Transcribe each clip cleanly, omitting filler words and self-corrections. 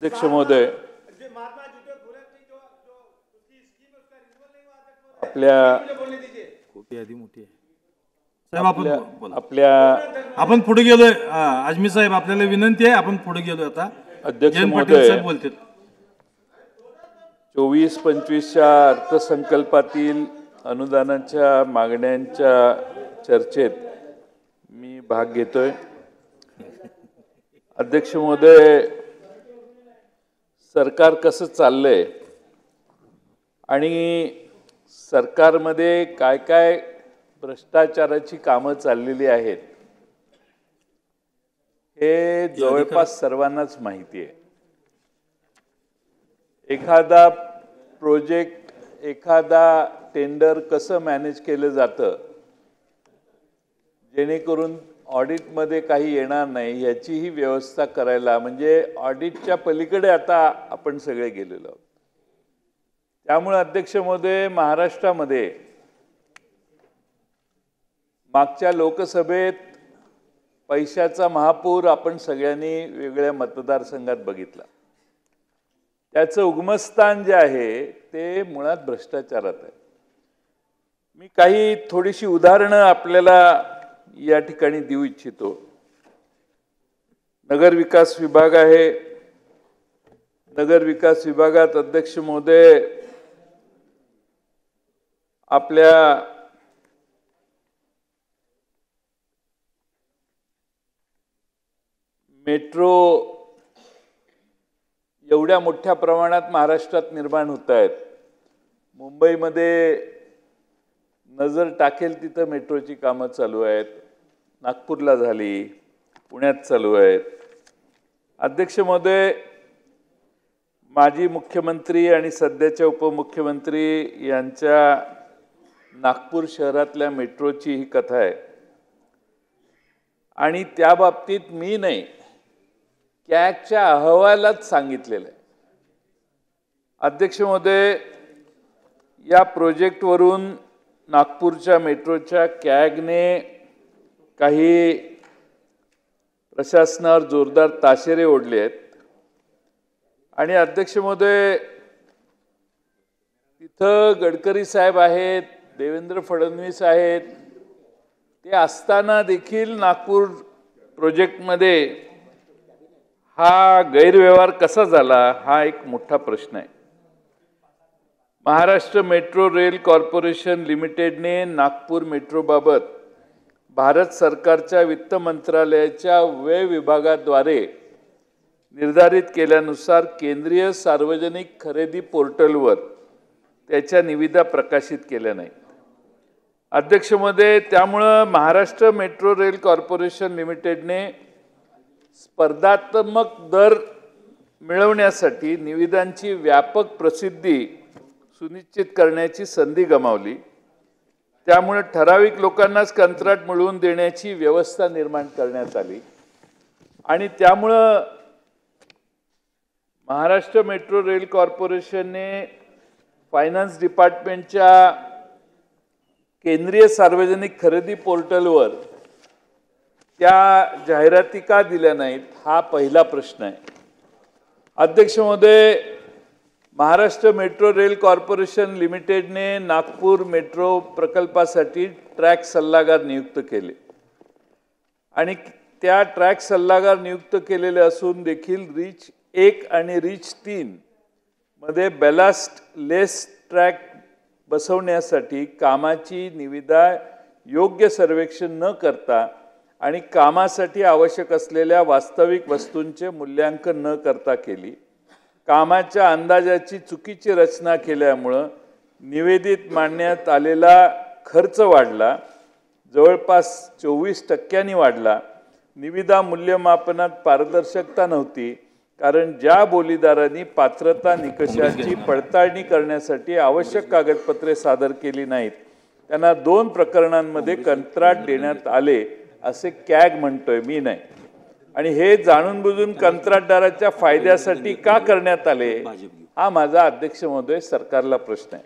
अध्यक्ष महोदय, आपल्या साहेब आपल्या आपण पुढे गेलोय. आजमी साहेब आपल्याला विनंती आहे, आपण पुढे गेलोय आता. अध्यक्ष जयंत पाटील महोदय, साहेब बोलतील. 24-25च्या अर्थसंकल्पातील अनुदानाच्या मागण्यांच्या चर्चेत मी भाग घेतोय. अध्यक्ष महोदय, सरकार कसं चाललंय आणि सरकारमध्ये काय काय भ्रष्टाचाराची कामं चाललेली आहेत हे जवळपास सर्वांनाच माहिती आहे. एखादा प्रोजेक्ट, एखादा टेंडर कसं मॅनेज केलं जातं जेणेकरून ऑडिटमध्ये काही येणार नाही याचीही व्यवस्था करायला, म्हणजे ऑडिटच्या पलीकडे आता आपण सगळे गेलेलो आहोत. त्यामुळे अध्यक्ष महोदय, महाराष्ट्रामध्ये मागच्या लोकसभेत पैशाचा महापूर आपण सगळ्यांनी वेगळ्या मतदारसंघात बघितला. त्याचं उगमस्थान जे आहे ते मुळात भ्रष्टाचारात आहे. मी काही थोडीशी उदाहरणं आपल्याला या ठिकाणी देऊ इच्छितो. नगर विकास विभाग आहे. नगर विकास विभागात अध्यक्ष महोदय आपल्या मेट्रो एवढ्या मोठ्या प्रमाणात महाराष्ट्रात निर्माण होत आहेत. मुंबईमध्ये नजर टाकेल तिथं मेट्रोची कामं चालू आहेत. नागपूरला झाली, पुण्यात चालू आहेत. अध्यक्ष महोदय, माजी मुख्यमंत्री आणि सध्याच्या उपमुख्यमंत्री यांच्या नागपूर शहरातल्या मेट्रोची ही कथा आहे. आणि त्या बाबतीत मी नाही, कॅगच्या अहवालात सांगितलेलं आहे. अध्यक्ष महोदय, या प्रोजेक्टवरून नागपूरच्या मेट्रोच्या कॅगने काही प्रशासनावर जोरदार ताशेरे ओढले आहेत. आणि अध्यक्ष महोदय, तिथं गडकरी साहेब आहेत, देवेंद्र फडणवीस आहेत. ते असताना देखील नागपूर प्रोजेक्टमध्ये हा गैरव्यवहार कसा झाला हा एक मोठा प्रश्न आहे. महाराष्ट्र मेट्रो रेल कॉर्पोरेशन लिमिटेडने नागपूर मेट्रोबाबत भारत सरकारच्या वित्त मंत्रालयाच्या व्यय विभागाद्वारे निर्धारित केल्यानुसार केंद्रीय सार्वजनिक खरेदी पोर्टलवर त्याच्या निविदा प्रकाशित केल्या नाहीत. अध्यक्ष महोदय, त्यामुळं महाराष्ट्र मेट्रो रेल कॉर्पोरेशन लिमिटेडने स्पर्धात्मक दर मिळवण्यासाठी निविदांची व्यापक प्रसिद्धी सुनिश्चित करण्याची संधी गमावली. त्यामुळे ठराविक लोकांनाच कंत्राट मिळवून देण्याची व्यवस्था निर्माण करण्यात आली. आणि त्यामुळं महाराष्ट्र मेट्रो रेल कॉर्पोरेशनने फायनान्स डिपार्टमेंटच्या केंद्रीय सार्वजनिक खरेदी पोर्टलवर त्या जाहिराती का दिल्या नाहीत हा पहिला प्रश्न आहे. अध्यक्ष महोदय, महाराष्ट्र मेट्रो रेल कॉर्पोरेशन लिमिटेडने नागपूर मेट्रो प्रकल्पासाठी ट्रॅक सल्लागार नियुक्त केले आणि त्या ट्रॅक सल्लागार नियुक्त केलेले असून देखील रीच 1 आणि रीच 3 मध्ये बॅलास्ट लेस ट्रॅक बसवण्यासाठी कामाची निविदा योग्य सर्वेक्षण न करता आणि कामासाठी आवश्यक असलेल्या वास्तविक वस्तूंचे मूल्यांकन न करता केली. कामाच्या अंदाजाची चुकीची रचना केल्यामुळं निवेदित मांडण्यात आलेला खर्च वाढला, जवळपास 24% वाढला. निविदा मूल्यमापनात पारदर्शकता नव्हती, कारण ज्या बोलीदारांनी पात्रता निकषाची पडताळणी करण्यासाठी आवश्यक कागदपत्रे सादर केली नाहीत त्यांना 2 प्रकरणांमध्ये कंत्राट देण्यात आले असे कॅग म्हणतोय, मी नाही. आणि हे जाणून बुजून कंत्राटदाराच्या फायद्यासाठी का करण्यात आले हा माझा अध्यक्ष महोदय सरकारला प्रश्न आहे.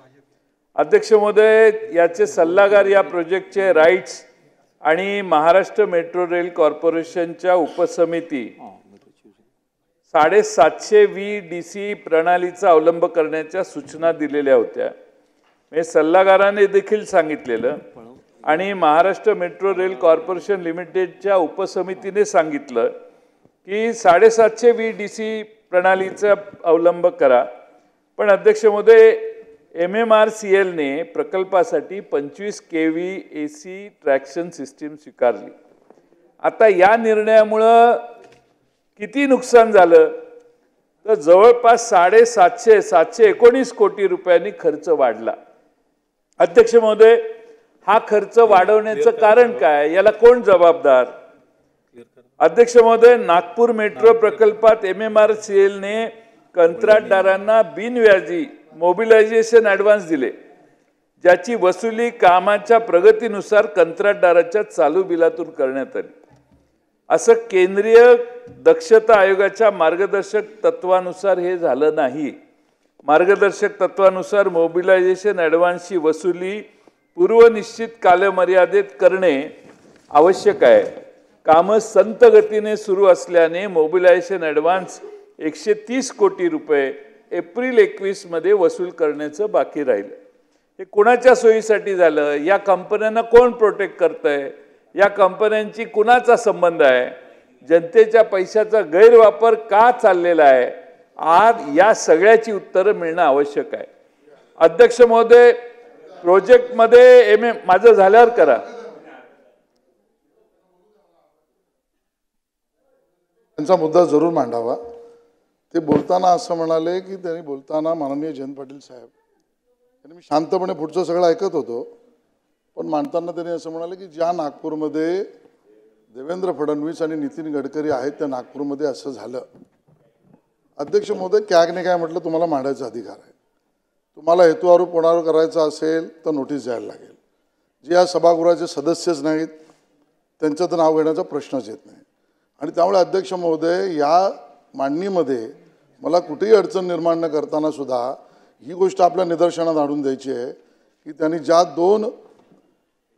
अध्यक्ष महोदय, याचे सल्लागार या प्रोजेक्टचे राईट्स आणि महाराष्ट्र मेट्रो रेल कॉर्पोरेशनच्या उपसमिती 750 VDC प्रणालीचा अवलंब करण्याच्या सूचना दिलेल्या होत्या. हे सल्लागाराने देखील सांगितलेलं आणि महाराष्ट्र मेट्रो रेल कॉर्पोरेशन लिमिटेडच्या उपसमितीने सांगितलं की 750 VDC प्रणालीचा अवलंब करा. पण अध्यक्ष महोदय, MMRCL ने प्रकल्पासाठी 25 kV AC ट्रॅक्शन सिस्टीम स्वीकारली. आता या निर्णयामुळं किती नुकसान झालं तर जवळपास 719 कोटी रुपयांनी खर्च वाढला. अध्यक्ष महोदय, हा खर्च वाढवण्याचं कारण काय, याला कोण जबाबदार? अध्यक्ष महोदय, नागपूर मेट्रो प्रकल्पात MMRCL ने कंत्राटदारांना बिनव्याजी मोबिलायझेशन ॲडव्हान्स दिले, ज्याची वसुली कामाच्या प्रगतीनुसार कंत्राटदाराच्या चालू बिलातून करण्यात आली. असं केंद्रीय दक्षता आयोगाच्या मार्गदर्शक तत्वानुसार हे झालं नाही. मार्गदर्शक तत्वानुसार मोबिलायझेशन ॲडव्हान्सची वसुली पूर्वनिश्चित कालमर्यादेत करणे आवश्यक आहे. कामं संत गतीने सुरू असल्याने मोबिलायझेशन ॲडव्हान्स 130 कोटी रुपये एप्रिल 21 मध्ये वसूल करण्याचं बाकी राहिलं. हे कोणाच्या सोयीसाठी झालं? या कंपन्यांना कोण प्रोटेक्ट करतंय? या कंपन्यांची कुणाचा संबंध आहे? जनतेच्या पैशाचा गैरवापर का चाललेला आहे? आज या सगळ्याची उत्तरं मिळणं आवश्यक आहे. अध्यक्ष महोदय, प्रोजेक्टमध्ये माझं झाल्यावर करा. त्यांचा मुद्दा जरूर मांडावा. ते बोलताना असं म्हणाले की त्यांनी बोलताना माननीय जयंत पाटील साहेब त्यांनी, मी शांतपणे पुढचं सगळं ऐकत होतो, पण मांडताना त्यांनी असं म्हणाले की ज्या नागपूरमध्ये देवेंद्र फडणवीस आणि नितीन गडकरी आहेत त्या नागपूरमध्ये असं झालं. अध्यक्ष महोदय, कॅगने काय म्हटलं, तुम्हाला मांडायचा अधिकार आहे. तुम्हाला हेतुआरोप कोणावर करायचा असेल तर नोटीस द्यायला लागेल. जे या सभागृहाचे सदस्यच नाहीत त्यांचं तर नाव घेण्याचा प्रश्नच येत नाही. आणि त्यामुळे अध्यक्ष महोदय, या मांडणीमध्ये मला कुठेही अडचण निर्माण न करताना सुद्धा ही गोष्ट आपल्या निदर्शनात आणून द्यायची आहे की त्यांनी ज्या दोन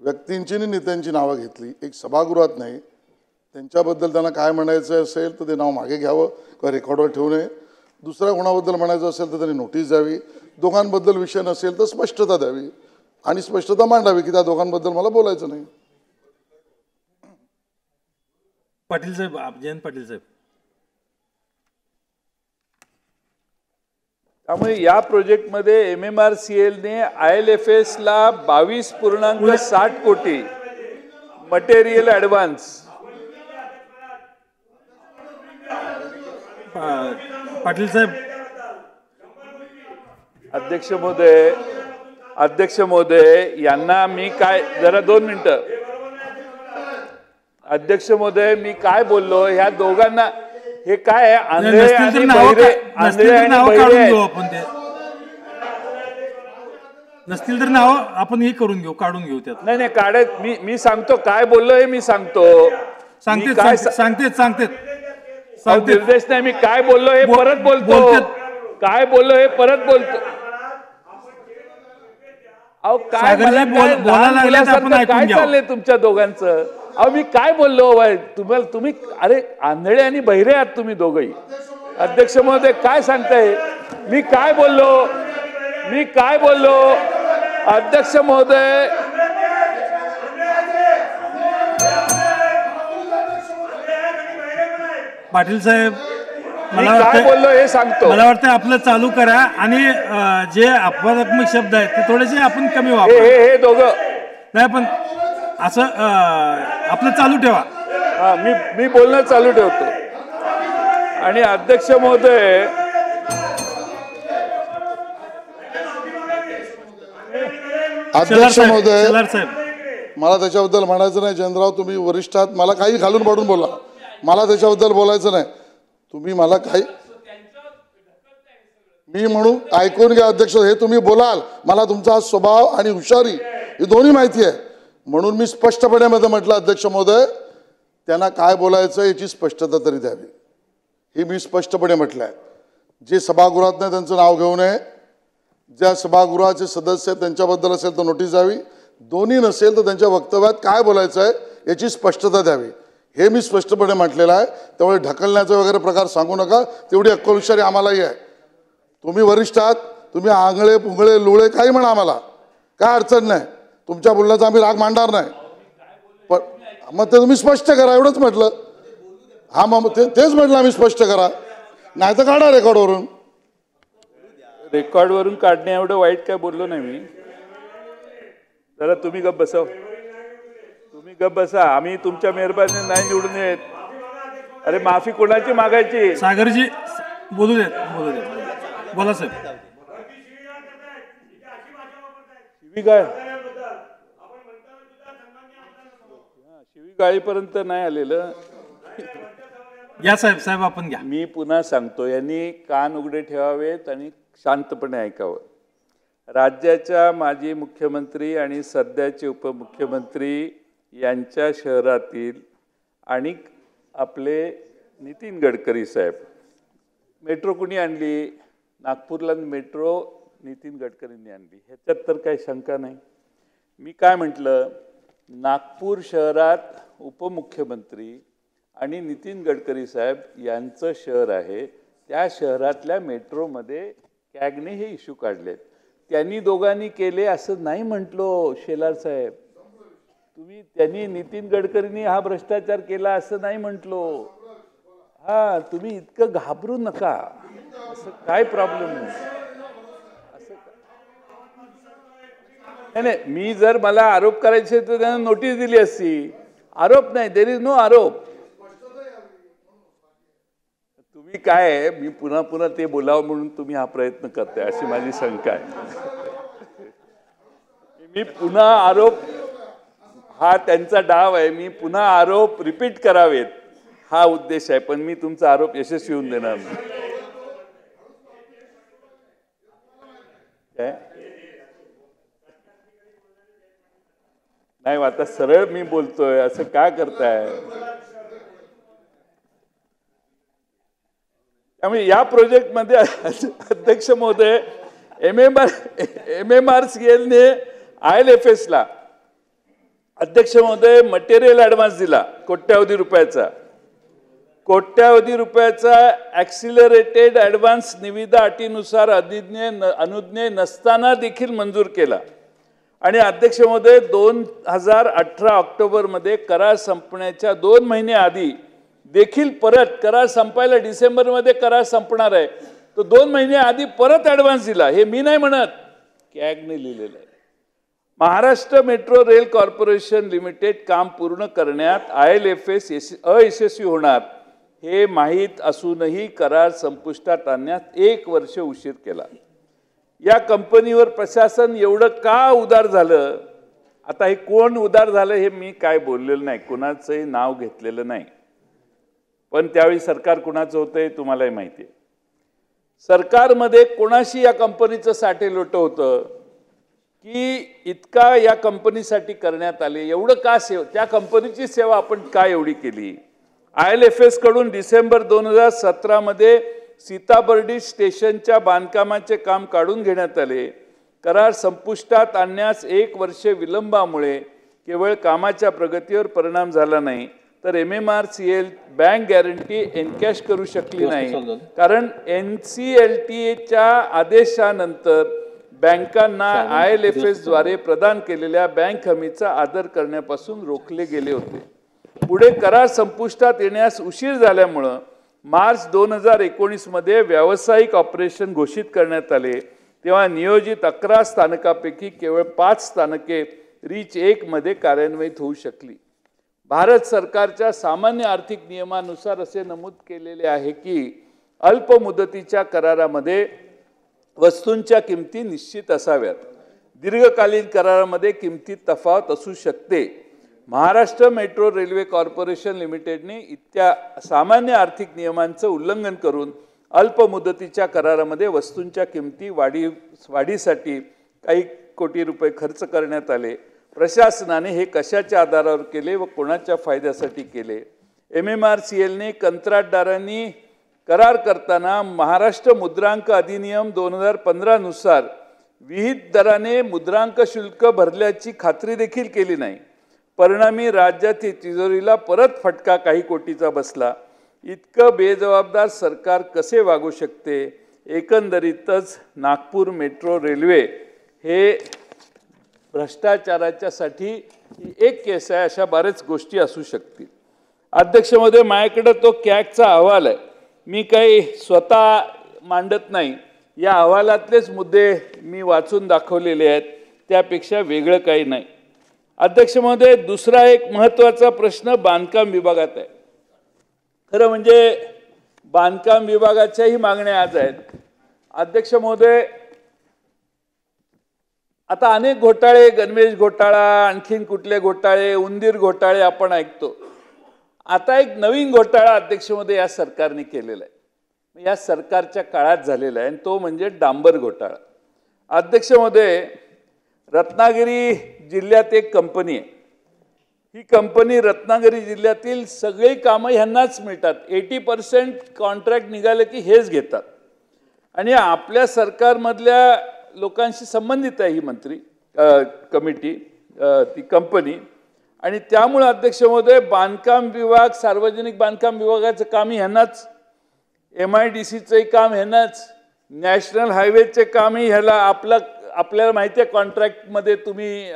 व्यक्तींची आणि नेत्यांची नावं घेतली, एक सभागृहात नाही, त्यांच्याबद्दल त्यांना काय म्हणायचं असेल तर ते नाव मागे घ्यावं किंवा रेकॉर्डवर ठेवू नये. दुसऱ्या कोणाबद्दल म्हणायचं असेल तर त्यांनी नोटीस द्यावी. दोघांबद्दल विषय नसेल तर स्पष्टता द्यावी आणि स्पष्टता मांडावी की त्या दोघांबद्दल मला बोलायचं नाही. पाटील साहेब, जयंत पाटील साहेब. त्यामुळे या प्रोजेक्टमध्ये MMRCL ने ILFS ला 22.60 कोटी मटेरियल ॲडव्हान्स. पाटील साहेब. अध्यक्ष महोदय यांना मी काय, जरा 2 मिनिटं. अध्यक्ष महोदय, मी काय बोललो ह्या दोघांना? हे काय आंधळे आणि बहिरे, नसतील तर नाव आपण हे करून घेऊ, काढून घेऊ त्यात. नाही काढत. मी सांगतो काय बोललो हे मी सांगतो. सांगते निर्देश नाही, मी काय बोललो हे परत बोलतो. काय बोललो हे परत बोलतो. अहो काय काय चाललंय तुमच्या दोघांचं? अहो मी काय बोललो तुम्ही? अरे आंधळे आणि बहिरे आहात तुम्ही दोघंही. अध्यक्ष महोदय, काय सांगताय? मी काय बोललो? अध्यक्ष महोदय, पाटील साहेब, काय बोललो हे सांगतो. मला वाटतं आपलं चालू करा आणि जे अपवादात्मक शब्द आहेत ते थोडेसे आपण कमी वापरू. हे दोघं नाही, पण असं आपलं चालू ठेवा. मी बोलणं चालू ठेवतो. आणि अध्यक्ष महोदय, मला त्याच्याबद्दल म्हणायचं नाही. जयंतराव, तुम्ही वरिष्ठ आहात, मला काही घालून पाडून बोला. मला त्याच्याबद्दल बोलायचं नाही. तुम्ही मला काही मी म्हणून ऐकून घ्या. अध्यक्ष, हे तुम्ही बोलाल, मला तुमचा स्वभाव आणि हुशारी ही दोन्ही माहिती आहे. म्हणून मी स्पष्टपणे मध्ये म्हटलं, अध्यक्ष महोदय, त्यांना काय बोलायचं याची स्पष्टता तरी द्यावी. हे मी स्पष्टपणे म्हटलं आहे. जे सभागृहात नाही त्यांचं नाव घेऊ नये. ज्या सभागृहाचे सदस्य त्यांच्याबद्दल असेल तर नोटीस द्यावी. दोन्ही नसेल तर त्यांच्या वक्तव्यात काय बोलायचं आहे याची स्पष्टता द्यावी. हे मी स्पष्टपणे म्हटलेलं आहे. त्यामुळे ढकलण्याचा वगैरे प्रकार सांगू नका. तेवढी अक्कलहुशारी आम्हालाही आहे. तुम्ही वरिष्ठ आहात, तुम्ही आंगळे पुंगळे लुळे काही म्हणा, आम्हाला काय अडचण नाही. तुमच्या बोलण्याचा आम्ही राग मांडणार नाही. पण मग ते तुम्ही स्पष्ट करा, एवढंच म्हटलं. हा मग तेच म्हटलं आम्ही, स्पष्ट करा, नाही तर काढा रेकॉर्डवरून. रेकॉर्डवरून काढणे एवढं वाईट काय बोललो नाही मी. जरा तुम्ही गप्प बसव, तुम्ही गप्प बसा. आम्ही तुमच्या मेहरबानी नाही निवडून येत. अरे माफी कोणाची मागायची? सागरजी बोलू देत, बोलू देत, बोला साहेब. शिवीगाळ शिवीगाळीपर्यंत नाही आलेलं. घ्या साहेब, साहेब आपण घ्या. मी पुन्हा सांगतो, यांनी कान उघडे ठेवावेत आणि शांतपणे ऐकावं. राज्याच्या माजी मुख्यमंत्री आणि सध्याचे उपमुख्यमंत्री यांच्या शहरातील आणि आपले नितीन गडकरी साहेब, मेट्रो कुणी आणली? नागपूरला मेट्रो नितीन गडकरींनी आणली, ह्याच्यात तर काही शंका नाही. मी काय म्हटलं, नागपूर शहरात उपमुख्यमंत्री आणि नितीन गडकरी साहेब यांचं शहर आहे. त्या शहरातल्या मेट्रोमध्ये कॅगने हे इश्यू काढलेत. त्यांनी दोघांनी केले असं नाही म्हटलो शेलार साहेब. त्यांनी नितीन गडकरींनी हा भ्रष्टाचार केला असं नाही म्हटलो. हा, तुम्ही इतकं घाबरू नका. असं काय प्रॉब्लेम नाही. असं नाही, मी जर मला आरोप करायचे तर त्यांना नोटीस दिली असती. आरोप नाही, देर इज नो आरोप. तुम्ही काय आहे, मी पुन्हा पुन्हा ते बोलावं म्हणून तुम्ही हा प्रयत्न करताय अशी माझी शंका आहे. मी पुन्हा आरोप, हा त्यांचा डाव आहे, मी पुन्हा आरोप रिपीट करावेत हा उद्देश आहे. पण मी तुमचा आरोप यशस्वी होऊन देणार नाही. नाही, आता सरळ मी बोलतोय, असं काय करताय? त्यामुळे या प्रोजेक्टमध्ये अध्यक्ष महोदय MMRCL ने IL&FS ला अध्यक्ष महोदय मटेरियल ॲडव्हान्स दिला कोट्यावधी रुपयाचा ॲक्सिलरेटेड ॲडव्हान्स निविदा अटीनुसार अनुज्ञेय नसताना देखील मंजूर केला. आणि अध्यक्ष महोदय 2018 ऑक्टोबरमध्ये करार संपण्याच्या 2 महिने आधी देखील परत, करार संपायला डिसेंबरमध्ये करार संपणार आहे, तो 2 महिने आधी परत ॲडव्हान्स दिला. हे मी नाही म्हणत, कॅगने लिहिलेलं आहे. Maharashtra metro rail corporation limited काम पूर्ण करण्यात IL&FS अयशस्वी होणार हे माहीत असूनही करार संपुष्टात आणण्यात 1 वर्ष उशीर केला. या कंपनीवर प्रशासन एवढं का उदार झालं? आता हे कोण उदार झालं हे मी काय बोललेलं नाही, कुणाचंही नाव घेतलेलं नाही. पण त्यावेळी सरकार कुणाचं होतं हे तुम्हालाही माहिती आहे. सरकारमध्ये कोणाशी या कंपनीचं साटेलोटं होतं की इतका या कंपनीसाठी करण्यात आले, एवढं का त्या कंपनीची सेवा आपण का एवढी केली? IL&FS कडून डिसेंबर 2017 मध्ये सीताबर्डी स्टेशनच्या बांधकामाचे काम काढून घेण्यात आले. करार संपुष्टात आणण्यास 1 वर्ष विलंबामुळे केवळ कामाच्या प्रगतीवर परिणाम झाला नाही, तर MMRCL बँक गॅरंटी एनकॅश करू शकली नाही, कारण NCLTच्या आदेशानंतर बँकांना IL&FS द्वारे प्रदान केलेल्या बँक हमीचा आदर करण्यापासून रोखले गेले होते. पुढे करार संपुष्टात येण्यास उशीर झाल्यामुळं मार्च 2019 मध्ये व्यावसायिक ऑपरेशन घोषित करण्यात आले. तेव्हा नियोजित 11 स्थानकापैकी केवळ 5 स्थानके रीच 1 मध्ये कार्यान्वित होऊ शकली. भारत सरकारच्या सामान्य आर्थिक नियमानुसार असे नमूद केलेले आहे की अल्प मुदतीच्या करारामध्ये वस्तूंच्या किमती निश्चित असाव्यात. दीर्घकालीन करारामध्ये किमतीत तफावत असू शकते. महाराष्ट्र मेट्रो रेल्वे कॉर्पोरेशन लिमिटेडने इत्या सामान्य आर्थिक नियमांचं उल्लंघन करून अल्प मुदतीच्या करारामध्ये वस्तूंच्या किमती वाढीसाठी काही कोटी रुपये खर्च करण्यात आले. प्रशासनाने हे कशाच्या आधारावर केले व कोणाच्या फायद्यासाठी केले? MMRCLने कंत्राटदारांनी करार करताना महाराष्ट्र मुद्रांक अधिनियम 2015 नुसार विहित दराने मुद्रांक शुल्क भरल्याची खात्री देखील केली नाही. परिणामी राज्यातील तिजोरीला परत फटका काही कोटीचा बसला. इतकं बेजबाबदार सरकार कसे वागू शकते? एकंदरीतच नागपूर मेट्रो रेल्वे हे भ्रष्टाचाराच्यासाठी एक केस आहे, अशा बऱ्याच गोष्टी असू शकतील. अध्यक्ष महोदय, माझ्याकडे तो कॅगचा अहवाल आहे. मी काही स्वतः मांडत नाही, या अहवालातलेच मुद्दे मी वाचून दाखवलेले आहेत, त्यापेक्षा वेगळं काही नाही. अध्यक्ष महोदय, दुसरा एक महत्त्वाचा प्रश्न बांधकाम विभागात आहे. खरं म्हणजे बांधकाम विभागाच्याही मागण्या आज आहेत. अध्यक्ष महोदय, आता अनेक घोटाळे, गणवेश घोटाळा, आणखीन कुठले घोटाळे, उंदीर घोटाळे आपण ऐकतो. आता एक नवीन घोटाळा अध्यक्ष महोदय या सरकारने केलेला आहे, या सरकारच्या काळात झालेला आहे, आणि तो म्हणजे डांबर घोटाळा. अध्यक्ष महोदय, रत्नागिरी जिल्ह्यात एक कंपनी आहे. ही कंपनी रत्नागिरी जिल्ह्यातील सगळी कामं ह्यांनाच मिळतात. 80% कॉन्ट्रॅक्ट निघाले की हेच घेतात, आणि आपल्या सरकारमधल्या लोकांशी संबंधित आहे ही कमिटी, ती कंपनी. आणि त्यामुळे अध्यक्ष महोदय, बांधकाम विभाग, सार्वजनिक बांधकाम विभागाचं कामही ह्यांनाच, MIDCचंही काम ह्यांनाच, नॅशनल हायवेचे कामही ह्याला. आपल्याला माहिती आहे कॉन्ट्रॅक्टमध्ये तुम्ही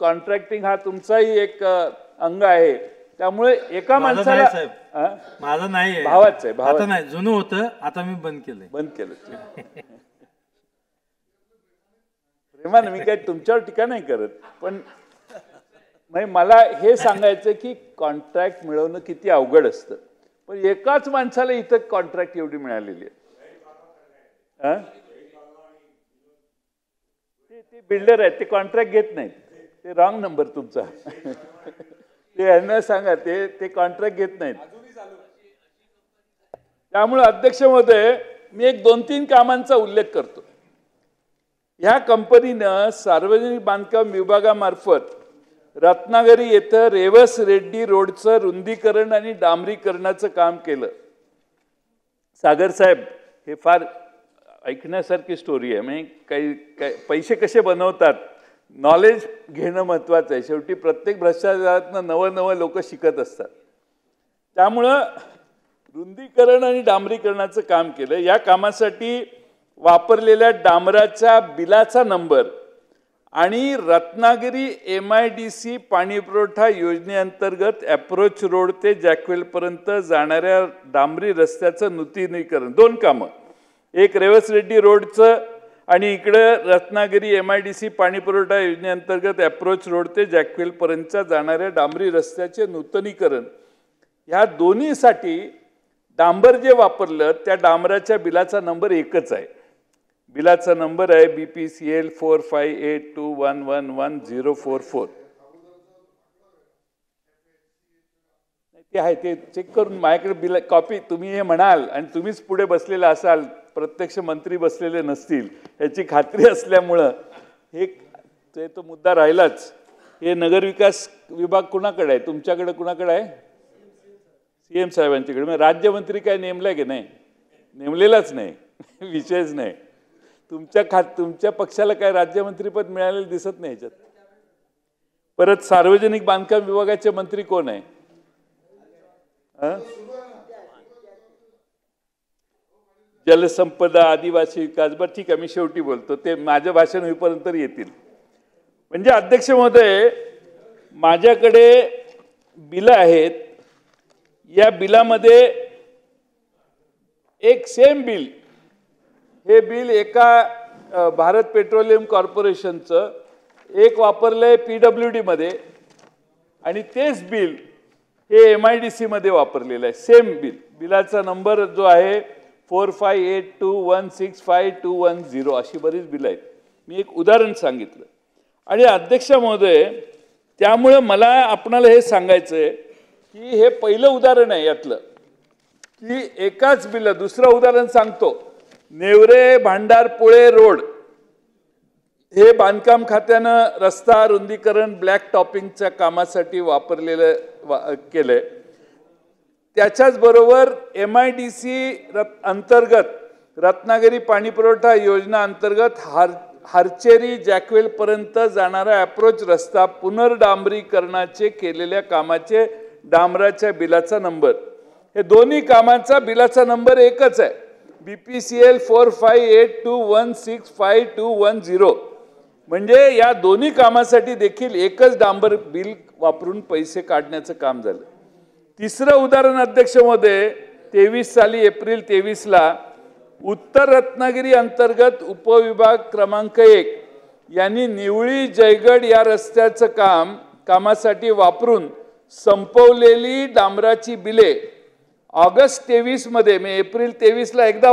कॉन्ट्रॅक्टिंग हा तुमचाही एक अंग आहे. त्यामुळे एका माणसाला, माझं नाही, भावाच आहे, आता नाही, जुनं होतं, आता मी बंद केलं. प्रेमानं मी काही तुमच्यावर टीका नाही करत, पण मला हे सांगायचं की कॉन्ट्रॅक्ट मिळवणं किती अवघड असतं. पण एकाच माणसाला इथं कॉन्ट्रॅक्ट एवढी मिळालेली आहे. ते बिल्डर आहेत, ते कॉन्ट्रॅक्ट घेत नाहीत, ते रॉंग नंबर तुमचा. ते यांना सांगा, ते कॉन्ट्रॅक्ट घेत नाहीत. त्यामुळे अध्यक्ष महोदय, मी एक 2-3 कामांचा उल्लेख करतो. ह्या कंपनीनं सार्वजनिक बांधकाम विभागामार्फत रत्नागिरी येथे रेवस रेड्डी रोडचं रुंदीकरण आणि डांबरीकरणाचं काम केलं. सागर साहेब, हे फार ऐकण्यासारखी स्टोरी आहे. म्हणजे काही पैसे कसे बनवतात, नॉलेज घेणं महत्त्वाचं आहे. शेवटी प्रत्येक भ्रष्टाचारातनं नवं लोक शिकत असतात. त्यामुळं रुंदीकरण आणि डांबरीकरणाचं काम केलं. या कामासाठी वापरलेल्या डांबराच्या बिलाचा नंबर आणि रत्नागिरी MIDC पाणीपुरवठा योजनेअंतर्गत अप्रोच रोड ते जॅकवेलपर्यंत जाणाऱ्या डांबरी रस्त्याचं नूतनीकरण, 2 कामं. एक रेवस रेड्डी रोडचं आणि इकडं रत्नागिरी MIDC पाणीपुरवठा योजनेअंतर्गत अप्रोच रोड ते जॅकवेलपर्यंतच्या जाणाऱ्या डांबरी रस्त्याचे नूतनीकरण. ह्या दोन्हीसाठी डांबर जे वापरलं त्या डांबराच्या बिलाचा नंबर एकच आहे. बिलाचा नंबर आहे BPCL 4582111044. ते आहे, ते चेक करून माझ्याकडे बिल कॉपी. तुम्ही हे म्हणाल आणि तुम्हीच पुढे बसलेले असाल, प्रत्यक्ष मंत्री बसलेले नसतील याची खात्री असल्यामुळं हे तो मुद्दा राहिलाच. हे नगरविकास विभाग कुणाकडे आहे? तुमच्याकडे कुणाकडे आहे? CM साहेबांच्याकडे. मग राज्यमंत्री काय नेमलाय की नाही? नेमलेलाच नाही, विषयच नाही. तुमच्या पक्षाला काय राज्यमंत्रीपद मिळालेलं दिसत नाही याच्यात. परत सार्वजनिक बांधकाम विभागाचे मंत्री कोण आहे? जलसंपदा, आदिवासी विकास. बरं ठीक आहे, मी शेवटी बोलतो, ते माझं भाषण होईपर्यंत येतील. म्हणजे अध्यक्ष महोदय, माझ्याकडे बिलं आहेत. या बिलामध्ये एक सेम बिल, हे बिल एका भारत पेट्रोलियम कॉर्पोरेशनचं, एक वापरलंय PWD मध्ये, आणि तेच बिल हे MIDC मध्ये वापरलेलं आहे. Same bill. बिलाचा नंबर जो आहे 4582165210, अशी बरीच बिलं आहेत. मी एक उदाहरण सांगितलं. आणि अध्यक्ष महोदय, त्यामुळं मला आपणाला हे सांगायचं आहे की हे पहिलं उदाहरण आहे यातलं, की एकाच बिल. दुसरं उदाहरण सांगतो. नेवरे भांडारपुळे रोड हे बांधकाम खात्यानं रस्ता रुंदीकरण ब्लॅक टॉपिंगच्या कामासाठी वापरलेलं केलंय. त्याच्याच बरोबर MIDC अंतर्गत रत्नागिरी पाणीपुरवठा योजना अंतर्गत हरचेरी जॅकवेलपर्यंत जाणारा अप्रोच रस्ता पुनर्डांबरीकरणाचे केलेल्या कामाचे डांबराच्या बिलाचा नंबर, हे दोन्ही कामांचा बिलाचा नंबर एकच आहे, BPCL 4582165210. म्हणजे या दोन्ही कामासाठी देखील एकच डांबर बिल वापरून पैसे काढण्याचं काम झालं. तिसरं उदाहरण अध्यक्ष महोदय, 23 साली एप्रिल 23ला उत्तर रत्नागिरी अंतर्गत उपविभाग क्रमांक 1 यांनी निवळी जयगड या रस्त्याचं कामासाठी वापरून संपवलेली डांबराची बिले ऑगस्ट 23 मध्ये, मी एप्रिल 23ला एकदा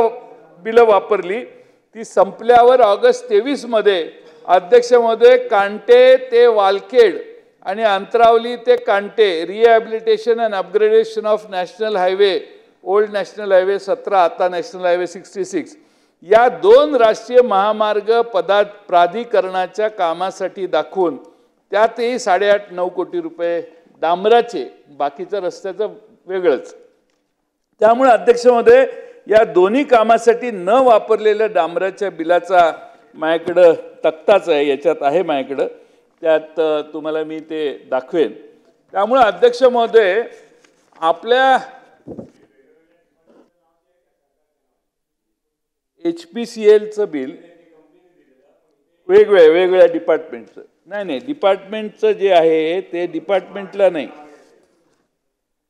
बिलं वापरली, ती संपल्यावर ऑगस्ट 23 मध्ये अध्यक्ष महोदय कांटे ते वालखेड आणि अंतरावली ते कांटे rehabilitation and upgradation of national highway, old national highway 17 आता नॅशनल हायवे 66 या 2 राष्ट्रीय महामार्ग प्राधिकरणाच्या कामासाठी दाखवून त्यातही 8.5-9 कोटी रुपये डांबराचे, बाकीचं रस्त्याचं वेगळंच. त्यामुळे अध्यक्ष महोदय या दोन्ही कामासाठी न वापरलेल्या डांबराच्या बिलाचा माझ्याकडं तक्ताच आहे, याच्यात आहे माझ्याकडं, त्यात तुम्हाला मी ते दाखवेन. त्यामुळे अध्यक्ष महोदय आपल्या HPCLचं बिल वेगवेगळ्या डिपार्टमेंटचं नाही, डिपार्टमेंटचं जे आहे ते डिपार्टमेंटला नाही,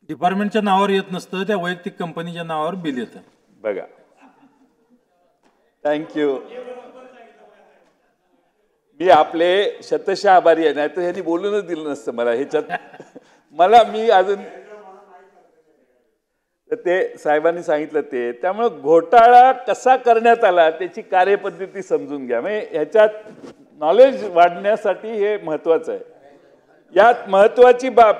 डिपार्टमेंटच्या नावावर येत नसतं, त्या वैयक्तिक कंपनीच्या नावावर बिल येतं. बघा, थँक्यू, मी आपले शतशः आभारी आहे, नाही तर ह्यांनी बोलूनच दिलं नसतं मला ह्याच्यात. मला मी अजून ते साहेबांनी सांगितलं ते, त्यामुळे घोटाळा कसा करण्यात आला त्याची कार्यपद्धती समजून घ्या, म्हणजे ह्याच्यात नॉलेज वाढण्यासाठी हे महत्वाचं आहे. यात महत्वाची बाब,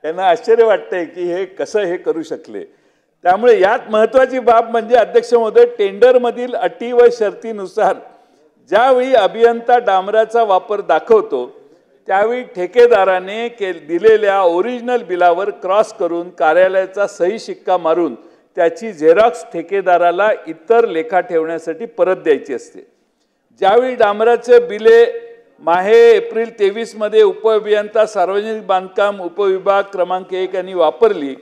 त्यांना आश्चर्य वाटतंय की हे कसं हे करू शकले. त्यामुळे यात महत्वाची बाब म्हणजे अध्यक्ष महोदय, टेंडरमधील अटी व शर्तीनुसार ज्यावेळी अभियंता डांबराचा वापर दाखवतो त्यावेळी ठेकेदाराने दिलेल्या ओरिजिनल बिलावर क्रॉस करून कार्यालयाचा सही शिक्का मारून त्याची झेरॉक्स ठेकेदाराला इतर लेखा ठेवण्यासाठी परत द्यायची असते. ज्यावेळी डांबराचे बिले माहे एप्रिल 23 मध्ये उपअभियंता सार्वजनिक बांधकाम उपविभाग क्रमांक 1 यांनी वापरली,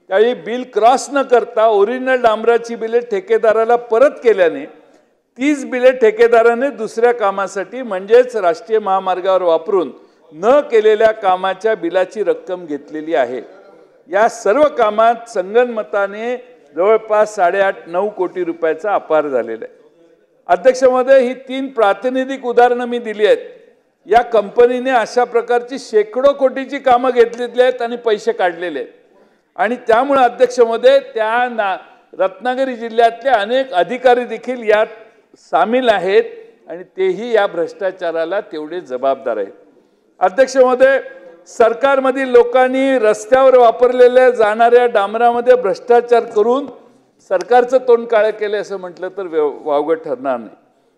त्यावेळी बिल क्रॉस न करता ओरिजिनल डांबराची बिले ठेकेदाराला परत केल्याने तीच बिले ठेकेदाराने दुसऱ्या कामासाठी म्हणजेच राष्ट्रीय महामार्गावर वापरून न केलेल्या कामाच्या बिलाची रक्कम घेतलेली आहे. या सर्व कामात संगनमताने जवळपास 8.5-9 कोटी रुपयाचा अपार झालेला आहे. अध्यक्ष महोदय, ही 3 प्रातिनिधिक उदाहरणं मी दिली आहेत. या कंपनीने अशा प्रकारची शेकडो कोटीची कामं घेतलेली आहेत आणि पैसे काढलेले आहेत. आणि त्यामुळे अध्यक्ष महोदय त्या रत्नागिरी जिल्ह्यातले अनेक अधिकारी देखील यात सामील आहेत आणि तेही या भ्रष्टाचाराला तेवढे जबाबदार आहेत. अध्यक्ष महोदय, सरकारमधील लोकांनी रस्त्यावर वापरलेल्या जाणाऱ्या डांबरामध्ये भ्रष्टाचार करून सरकारचं तोंड काळं केलं असं म्हटलं तर वावगं ठरणार नाही.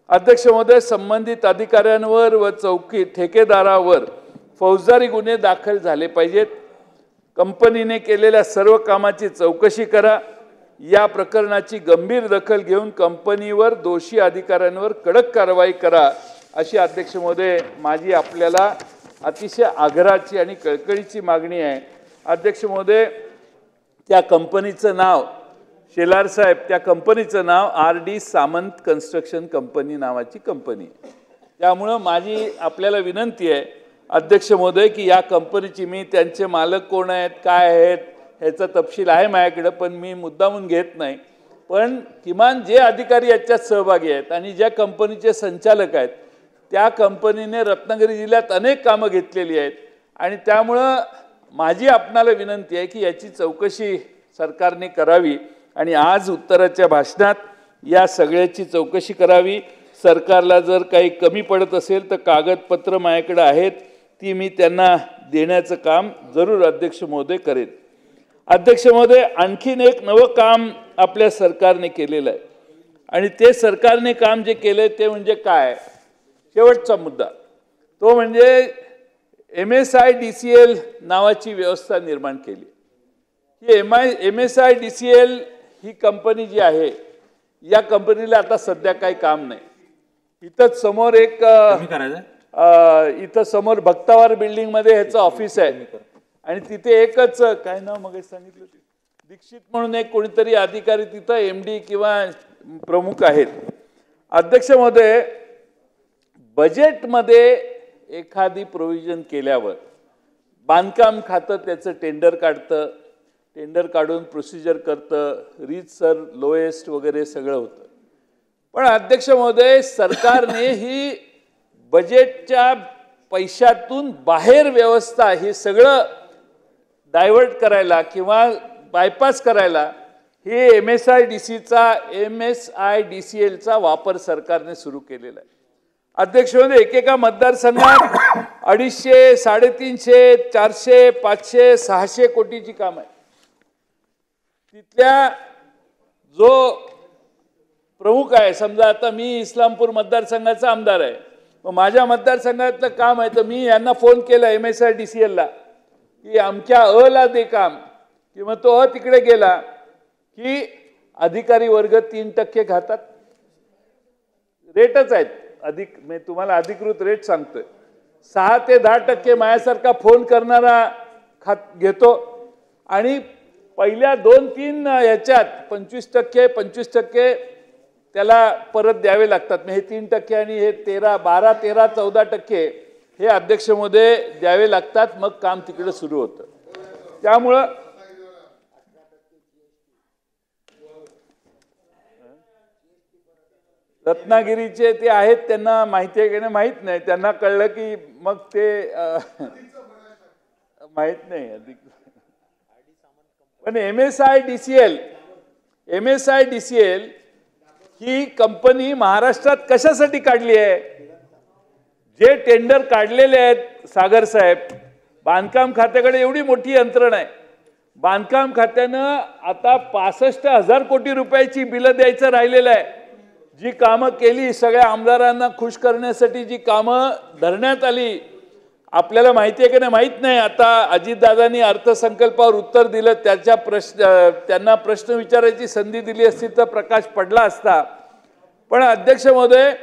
अध्यक्ष महोदय, संबंधित अधिकाऱ्यांवर व चौकी ठेकेदारावर फौजदारी गुन्हे दाखल झाले पाहिजेत. कंपनीने केलेल्या सर्व कामाची चौकशी करा. या प्रकरणाची गंभीर दखल घेऊन कंपनीवर दोषी अधिकाऱ्यांवर कडक कारवाई करा, अशी अध्यक्ष महोदय माझी आपल्याला अतिशय आग्रहाची आणि कळकळीची मागणी आहे. अध्यक्ष महोदय, त्या कंपनीचं नाव शेलार साहेब, त्या कंपनीचं नाव RD सामंत कन्स्ट्रक्शन कंपनी नावाची कंपनी. त्यामुळं माझी आपल्याला विनंती आहे अध्यक्ष महोदय की या कंपनीची, मी त्यांचे मालक कोण आहेत काय आहेत ह्याचा तपशील आहे माझ्याकडे, पण मी मुद्दामून घेत नाही, पण किमान जे अधिकारी याच्यात सहभागी आहेत आणि ज्या कंपनीचे संचालक आहेत त्या कंपनीने रत्नागिरी जिल्ह्यात अनेक कामं घेतलेली आहेत आणि त्यामुळं माझी आपणाला विनंती आहे की याची चौकशी सरकारने करावी आणि आज उत्तराच्या भाषणात या सगळ्याची चौकशी करावी. सरकारला जर काही कमी पडत असेल तर कागदपत्र माझ्याकडे आहेत, ती मी त्यांना देण्याचं काम जरूर अध्यक्ष महोदय करेन. अध्यक्ष महोदय, आणखीन एक नवं काम आपल्या सरकारने केलेलं आहे आणि ते सरकारने काम जे केलं ते म्हणजे काय, शेवटचा मुद्दा तो म्हणजे MSIDCL नावाची व्यवस्था निर्माण केली. ही MSIDCL ही कंपनी जी आहे या कंपनीला आता सध्या काही काम नाही. इथंच समोर एक कमी करायचं. इथं समोर भक्तावार बिल्डिंग मध्ये ह्याचं ऑफिस आहे आणि तिथे एकच काय नाव मग सांगितलं ते दीक्षित म्हणून एक कोणीतरी अधिकारी तिथं MD किंवा प्रमुख आहेत. अध्यक्ष महोदय, बजेटमध्ये एखादी प्रोव्हिजन केल्यावर बांधकाम खातं त्याचं टेंडर काढतं, टेंडर काढून प्रोसिजर करतं, रीच सर लोएस्ट वगैरे सगळं होतं. पण अध्यक्ष महोदय, सरकारने ही बजेटच्या पैशातून बाहेर व्यवस्था हे सगळं डायव्हर्ट करायला किंवा बायपास करायला हे MSIDCLचा वापर सरकारने सुरू केलेला आहे. अध्यक्ष महोदय, एकेका मतदारसंघात 250, 350, 400, 500, 600 कोटीची काम आहे. तिथल्या जो प्रमुख आहे, समजा आता मी इस्लामपूर मतदारसंघाचा आमदार आहे, मग माझ्या मतदारसंघातलं काम आहे तर मी यांना फोन केला MSIDCLला की अमक्या ला दे काम, किंवा तो तिकडे गेला की अधिकारी वर्ग 3% खातात. रेटच आहेत मी तुम्हाला अधिकृत रेट सांगतोय. 6 ते 10% माझ्यासारखा फोन करणारा घेतो आणि पहिल्या 2-3 ह्याच्यात 25% त्याला परत द्यावे लागतात. हे 3% आणि हे 12, 13, 14% हे अध्यक्ष महोदय द्यावे लागतात. मग काम तिकडे सुरू होतं. त्यामुळं रत्नागिरीचे ते आहेत, त्यांना माहिती आहे की नाही माहीत नाही. त्यांना कळलं की मग ते माहीत नाही अधिक. पण MSIDCL ही कंपनी महाराष्ट्रात कशासाठी काढली आहे? जे टेंडर काढलेले आहेत सागर साहेब, बांधकाम खात्याकडे एवढी मोठी यंत्रणा आहे. बांधकाम खात्यानं आता 65,000 कोटी रुपयाची बिलं द्यायचं राहिलेलं आहे. जी कामं केली, सगळ्या आमदारांना खुश करण्यासाठी जी कामं धरण्यात आली, आपल्याला माहिती आहे की नाही माहीत नाही. आता अजितदादांनी अर्थसंकल्पावर उत्तर दिलं, त्यांना प्रश्न विचारायची संधी दिली असती तर प्रकाश पडला असता. पण अध्यक्ष महोदय,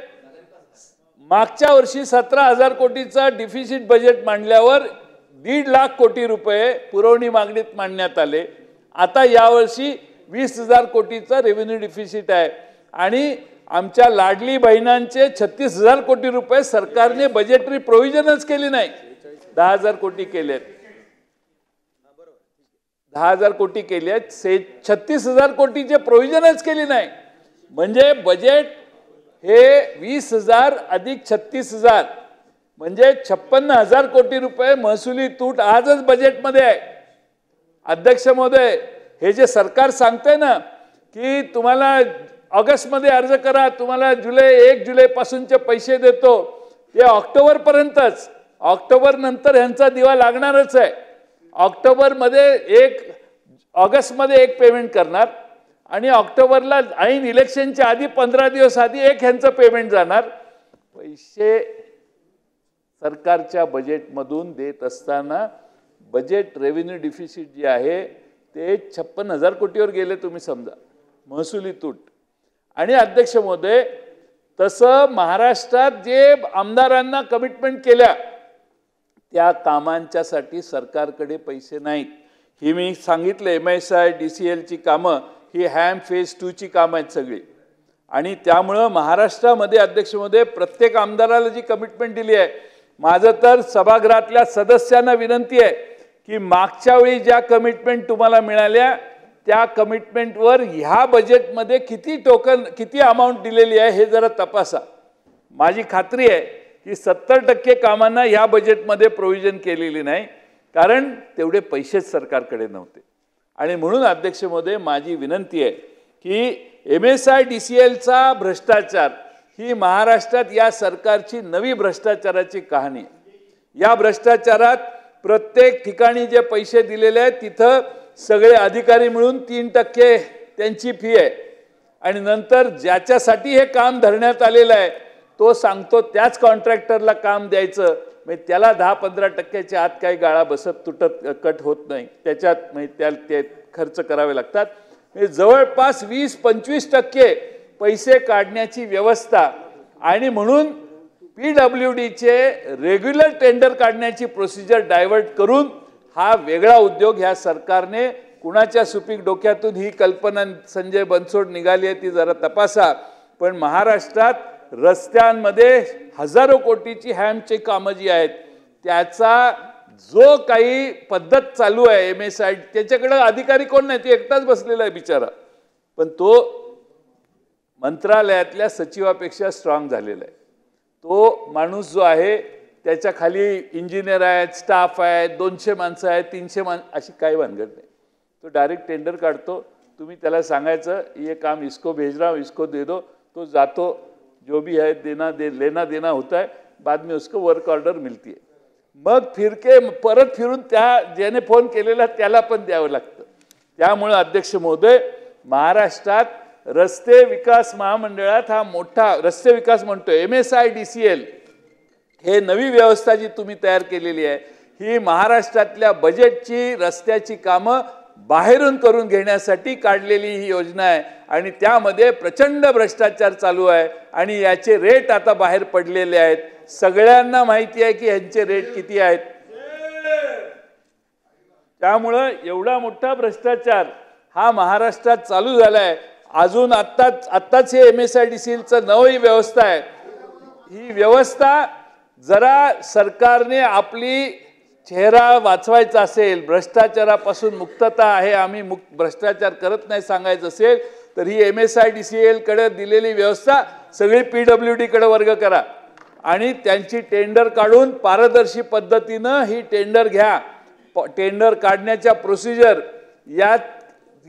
मागच्या वर्षी 17,000 कोटीचा डिफिसिट बजेट मांडल्यावर 1.5 लाख कोटी रुपये पुरवणी मागणीत मांडण्यात आले. आता यावर्षी 20,000 कोटीचा रेव्हेन्यू डिफिसिट आहे आणि आमच्या लाडली बहिणांचे 36,000 कोटी रुपये सरकारने बजेटरी प्रोव्हिजनच केली नाही. 10,000 कोटी केलेत, 10,000 कोटी केले आहेत, 36,000 कोटीचे प्रोव्हिजनच केली नाही. म्हणजे बजेट हे 20,000 अधिक 36,000 म्हणजे 56,000 कोटी रुपये महसुली तूट आजच बजेटमध्ये आहे. अध्यक्ष महोदय, हे जे सरकार सांगतंय ना की तुम्हाला ऑगस्टमध्ये अर्ज करा, तुम्हाला 1 जुलैपासूनचे पैसे देतो, ते ऑक्टोबरपर्यंतच. ऑक्टोबर नंतर ह्यांचा दिवा लागणारच आहे. ऑगस्टमध्ये एक पेमेंट करणार आणि ऑक्टोबरला ऐन इलेक्शनच्या आधी 15 दिवस आधी ह्यांचं पेमेंट जाणार. पैसे सरकारच्या बजेटमधून देत असताना बजेट रेव्हेन्यू डिफिसिट जे आहे ते 56,000 कोटीवर गेले, तुम्ही समजा, महसुली तूट. आणि अध्यक्ष महोदय, तसं महाराष्ट्रात जे आमदारांना कमिटमेंट केल्या त्या कामांच्यासाठी सरकारकडे पैसे नाहीत. ही मी सांगितलं, MSIDCLची कामं ही हॅम फेज 2ची कामं आहेत सगळी. आणि त्यामुळं महाराष्ट्रामध्ये अध्यक्ष महोदय प्रत्येक आमदाराला जी कमिटमेंट दिली आहे, माझं तर सभागृहातल्या सदस्यांना विनंती आहे की मागच्या वेळी ज्या कमिटमेंट तुम्हाला मिळाल्या त्या कमिटमेंटवर ह्या बजेटमध्ये किती अमाऊंट दिलेली आहे हे जरा तपासा. माझी खात्री आहे की 70% कामांना ह्या बजेटमध्ये प्रोव्हिजन केलेली नाही, कारण तेवढे पैसेच सरकारकडे नव्हते. आणि म्हणून अध्यक्ष महोदय, माझी विनंती आहे की MSIDCLचा भ्रष्टाचार ही महाराष्ट्रात या सरकारची नवी भ्रष्टाचाराची कहाणी आहे. या भ्रष्टाचारात प्रत्येक ठिकाणी जे पैसे दिलेले आहेत तिथं सगळे अधिकारी मिळून 3% त्यांची फी आहे आणि नंतर ज्याच्यासाठी हे काम धरण्यात आलेलं आहे तो सांगतो त्याच कॉन्ट्रॅक्टरला काम द्यायचं. म्हणजे त्याला 10-15% आत काही गाळा बसत कट होत नाही, त्याच्यात म्हणजे ते खर्च करावे लागतात. म्हणजे जवळपास 20-25% पैसे काढण्याची व्यवस्था आणि म्हणून PWDचे रेग्युलर टेंडर काढण्याची प्रोसिजर डायव्हर्ट करून हा वेगळा उद्योग ह्या सरकारने कुणाच्या सुपीक डोक्यातून ही कल्पना संजय बनसोड निघाली आहे ती जरा तपासा. पण महाराष्ट्रात रस्त्यांमध्ये हजारो कोटीची हॅमची कामं जी आहेत त्याचा जो काही पद्धत चालू आहे MSI त्याच्याकडे अधिकारी कोण नाही, ते एकटाच बसलेला आहे बिचारा, पण तो मंत्रालयातल्या सचिवापेक्षा स्ट्रॉंग झालेला आहे. तो माणूस जो आहे त्याच्या खाली इंजिनियर आहेत, स्टाफ आहेत, 200 माणसं आहेत, 300 अशी काही भानगड नाही. तो डायरेक्ट टेंडर काढतो. तुम्ही त्याला सांगायचं ये काम इसको भेज रहा हूँ, इसको दे दो, तो जातो, जो भी है लेना देना होता है, बाद में उसको वर्क ऑर्डर मिलती है. मग परत फिरून त्या ज्याने फोन केलेला त्याला पण द्यावं लागतं. त्यामुळे अध्यक्ष महोदय, महाराष्ट्रात रस्ते विकास महामंडळात हा मोठा रस्ते विकास म्हणतोय MSIDCL हे नवी व्यवस्था जी तुम्ही तयार केलेली आहे ही महाराष्ट्रातल्या बजेटची रस्त्याची कामं बाहेरून करून घेण्यासाठी काढलेली ही योजना आहे आणि त्यामध्ये प्रचंड भ्रष्टाचार चालू आहे आणि याचे रेट आता बाहेर पडलेले आहेत. सगळ्यांना माहिती आहे की यांचे रेट किती आहेत. त्यामुळं एवढा मोठा भ्रष्टाचार हा महाराष्ट्रात चालू झाला आहे. अजून आत्ताच हे MSIDCLचं नवी व्यवस्था आहे. ही व्यवस्था जरा सरकारने आपली चेहरा वाचवायचा असेल, भ्रष्टाचारापासून मुक्तता आहे, आम्ही भ्रष्टाचार करत नाही सांगायचं असेल तर ही MSIDCL कडे दिलेली व्यवस्था सगळी PWD कडे वर्ग करा आणि त्यांची टेंडर काढून पारदर्शी पद्धतीनं ही टेंडर घ्या. टेंडर काढण्याच्या प्रोसिजर यात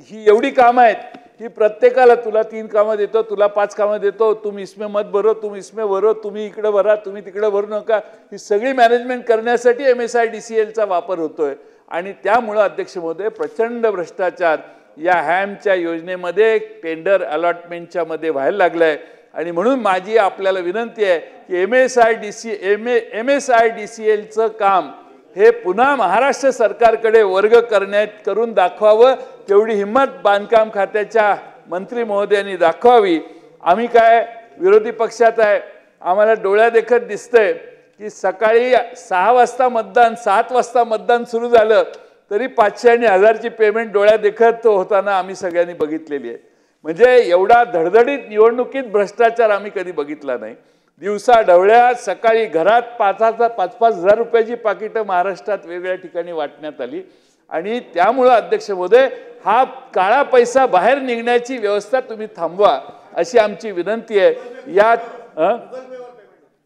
ही एवढी कामं आहेत की प्रत्येकाला तुला 3 कामं देतो, तुला 5 कामं देतो, तुम्ही इसमें मत भरो, तुम्ही इसमें भरो, तुम्ही इकडे भरा, तुम्ही तिकडे भरू नका, ही सगळी मॅनेजमेंट करण्यासाठी MSIDCLचा वापर होतोय. आणि त्यामुळं अध्यक्ष महोदय प्रचंड भ्रष्टाचार या हॅमच्या योजनेमध्ये टेंडर अलॉटमेंटच्या मध्ये व्हायला लागलाय. आणि म्हणून माझी आपल्याला विनंती आहे की MSIDCLचं काम हे पुन्हा महाराष्ट्र सरकारकडे वर्ग करून दाखवावं. तेवढी हिंमत बांधकाम खात्याच्या मंत्री महोदयांनी दाखवावी. आम्ही काय विरोधी पक्षात आहे, आम्हाला डोळ्यादेखत दिसतंय की सकाळी 6 वाजता मतदान, 7 वाजता मतदान सुरू झालं तरी 500 आणि 1000ची पेमेंट डोळ्यादेखत होताना आम्ही सगळ्यांनी बघितलेली आहे. म्हणजे एवढा धडधडीत निवडणुकीत भ्रष्टाचार आम्ही कधी बघितला नाही. दिवसा ढवळ्या सकाळी घरात 5,000 हजार रुपयाची पाकिटं महाराष्ट्रात वेगवेगळ्या ठिकाणी वाटण्यात आली. आणि त्यामुळं अध्यक्ष महोदय हा काळा पैसा बाहेर निघण्याची व्यवस्था तुम्ही थांबवा अशी आमची विनंती आहे. यात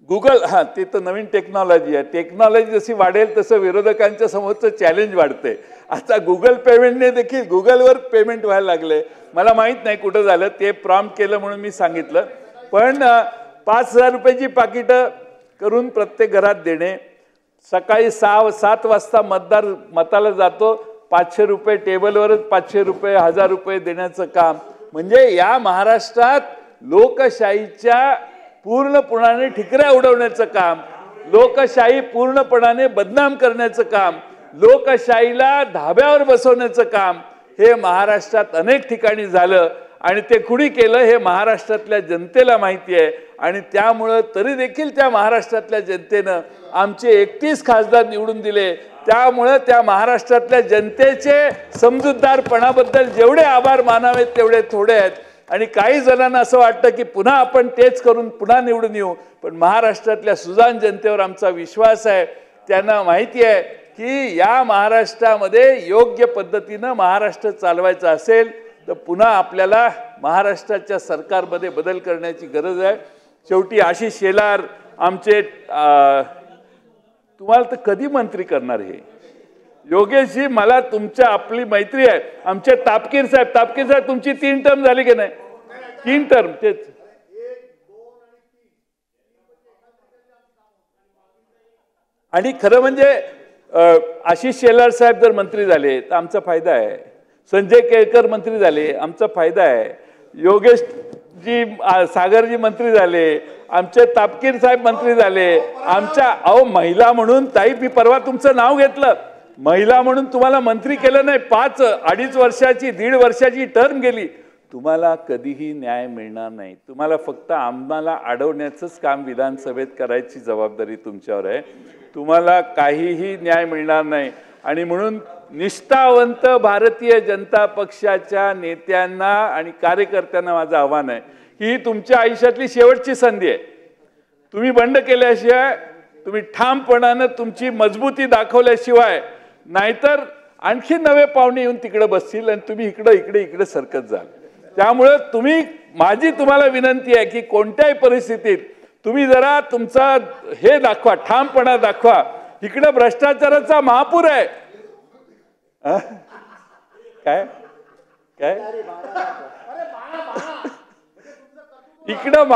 गुगल ते तर नवीन टेक्नॉलॉजी आहे. टेक्नॉलॉजी जशी वाढेल तसं विरोधकांच्या समोरचं चॅलेंज वाढते. आता गुगल पेमेंटने देखील गुगलवर पेमेंट व्हायला लागले. मला माहीत नाही कुठं झालं, ते प्रॉम्प्ट केलं म्हणून मी सांगितलं. पण 5,000 रुपयाची पाकिटं करून प्रत्येक घरात देणे, सकाळी 6-7 वाजता मताला जातो, 500 रुपये टेबलवरच 500 रुपये 1000 रुपये देण्याचं काम. म्हणजे या महाराष्ट्रात लोकशाहीच्या पूर्णपणाने ठिकऱ्या उडवण्याचं काम, लोकशाही पूर्णपणाने बदनाम करण्याचं काम, लोकशाहीला धाब्यावर बसवण्याचं काम हे महाराष्ट्रात अनेक ठिकाणी झालं. आणि ते कुणी केलं हे महाराष्ट्रातल्या जनतेला माहिती आहे. आणि त्यामुळं तरी देखील त्या महाराष्ट्रातल्या जनतेनं आमचे 31 खासदार निवडून दिले. त्यामुळं त्या महाराष्ट्रातल्या जनतेचे समजूतदारपणाबद्दल जेवढे आभार मानावेत तेवढे थोडे आहेत. आणि काही जणांना असं वाटतं की पुन्हा आपण तेच करून पुन्हा निवडून येऊ. पण महाराष्ट्रातल्या सुजाण जनतेवर आमचा विश्वास आहे. त्यांना माहिती आहे की या महाराष्ट्रामध्ये योग्य पद्धतीनं महाराष्ट्र चालवायचा असेल तर पुन्हा आपल्याला महाराष्ट्राच्या सरकारमध्ये बदल करण्याची गरज आहे. शेवटी आशिष शेलार आमचे तुम्हाला तर कधी मंत्री करणार हे योगेशजी, मला तुमच्या आपली मैत्री आहे. आमचे तापकीर साहेब तुमची 3 टर्म झाली की नाही? 3 टर्म तेच. आणि खरं म्हणजे आशिष शेलार साहेब जर मंत्री झाले तर आमचा फायदा आहे. संजय केळकर मंत्री झाले आमचा फायदा आहे. योगेशजी सागरजी मंत्री झाले, आमचे तापकीर साहेब मंत्री झाले. आमच्या महिला म्हणून ताई, मी परवा तुमचं नाव घेतलं, महिला म्हणून तुम्हाला मंत्री केलं नाही. 2.5 वर्षाची 1.5 वर्षाची टर्म गेली. तुम्हाला कधीही न्याय मिळणार नाही. तुम्हाला फक्त आम्हाला अडवण्याचंच काम विधानसभेत करायची जबाबदारी तुमच्यावर आहे. तुम्हाला काहीही न्याय मिळणार नाही. आणि म्हणून निष्ठावंत भारतीय जनता पक्षाच्या नेत्यांना आणि कार्यकर्त्यांना माझं आव्हान आहे की ही तुमच्या आयुष्यातली शेवटची संधी आहे. तुम्ही बंड केल्याशिवाय, तुम्ही ठामपणानं तुमची मजबूती दाखवल्याशिवाय, नाहीतर आणखी नवे पाहुणे येऊन तिकडे बसतील आणि तुम्ही इकडे सरकत जाल. त्यामुळे माझी तुम्हाला विनंती आहे की कोणत्याही परिस्थितीत तुम्ही जरा तुमचा हे दाखवा, ठामपणा दाखवा. इकडे भ्रष्टाचाराचा महापूर आहे. काय काय इकडं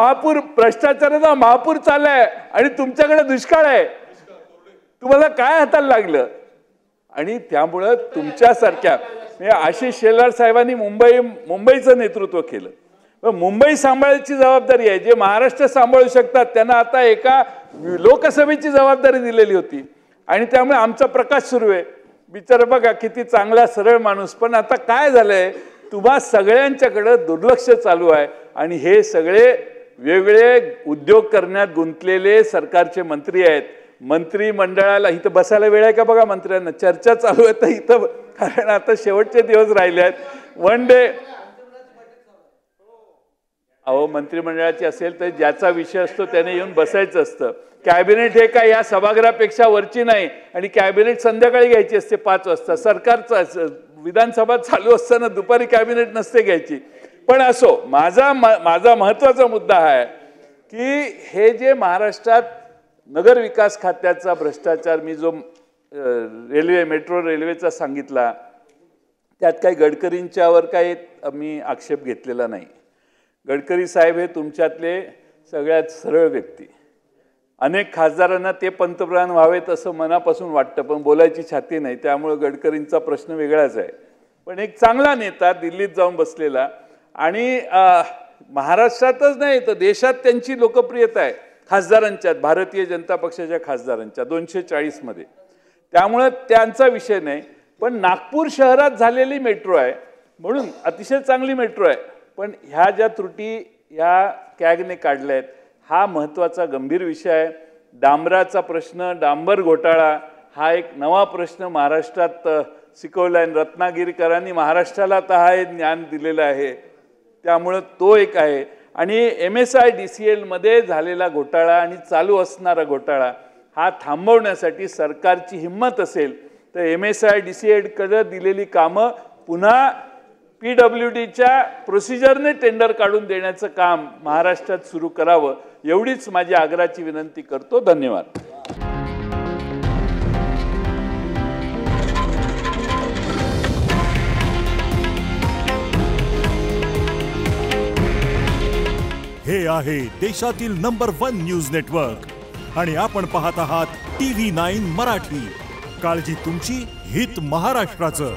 भ्रष्टाचाराचा महापूर चाललाय आणि तुमच्याकडे दुष्काळ आहे. तुम्हाला काय हाताला लागलं? आणि त्यामुळं तुमच्यासारख्या आशिष शेलार साहेबांनी मुंबईचं नेतृत्व केलं. मुंबई सांभाळायची जबाबदारी आहे. जे महाराष्ट्र सांभाळू शकतात त्यांना आता एका लोकसभेची जबाबदारी दिलेली होती. आणि त्यामुळे आमचा प्रकाश सुरू आहे. बिचारा बघा किती चांगला सरळ माणूस. पण आता काय झालंय, तुम्हा सगळ्यांच्याकडे दुर्लक्ष चालू आहे. आणि हे सगळे वेगळे उद्योग करण्यात गुंतलेले सरकारचे मंत्री आहेत. मंत्रिमंडळाला इथं बसायला वेळ आहे का बघा मंत्र्यांना? चर्चा चालू आहे तर इथं, कारण आता शेवटचे दिवस राहिले आहेत. वन डे मंत्रिमंडळाची असेल तर ज्याचा विषय असतो त्याने येऊन बसायचं असतं. कॅबिनेट हे काय या सभागृहापेक्षा वरची नाही. आणि कॅबिनेट संध्याकाळी घ्यायची असते 5 वाजता. सरकारचं विधानसभा चालू असताना दुपारी कॅबिनेट नसते घ्यायची. पण असो, माझा महत्त्वाचा मुद्दा आहे की हे जे महाराष्ट्रात नगर विकास खात्याचा भ्रष्टाचार, मी जो मेट्रो रेल्वेचा सांगितला, त्यात काही गडकरींच्यावर काही मी आक्षेप घेतलेला नाही. गडकरी साहेब हे तुमच्यातले सगळ्यात सरळ व्यक्ती. अनेक खासदारांना ते पंतप्रधान व्हावेत असं मनापासून वाटतं, पण बोलायची छाती नाही. त्यामुळे गडकरींचा प्रश्न वेगळाच आहे. पण एक चांगला नेता, दिल्लीत जाऊन बसलेला, आणि महाराष्ट्रातच नाही तर देशात त्यांची लोकप्रियता आहे खासदारांच्यात, भारतीय जनता पक्षाच्या खासदारांच्या 240 मध्ये. त्यामुळे त्यांचा विषय नाही. पण नागपूर शहरात झालेली मेट्रो आहे म्हणून अतिशय चांगली मेट्रो आहे. पण ह्या ज्या त्रुटी ह्या कॅगने काढल्या आहेत, हा महत्त्वाचा गंभीर विषय आहे. डांबराचा प्रश्न, डांबर घोटाळा हा एक नवा प्रश्न महाराष्ट्रात शिकवला आहे. रत्नागिरीकरांनी महाराष्ट्राला तर हा ज्ञान दिलेलं आहे. त्यामुळं तो एक आहे. आणि MSIDCL मध्ये झालेला घोटाळा आणि चालू असणारा घोटाळा हा थांबवण्यासाठी सरकारची हिंमत असेल तर MSIDCL कडे दिलेली कामं पुन्हा PWDच्या प्रोसिजरने टेंडर काढून देण्याचं काम महाराष्ट्रात सुरू करावं, एवढीच माझी आग्रहाची विनंती करतो. धन्यवाद. हे आहे देशातील नंबर 1 न्यूज नेटवर्क आणि आपण पाहत आहात TV9 मराठी. काळजी तुमची, हित महाराष्ट्राचं.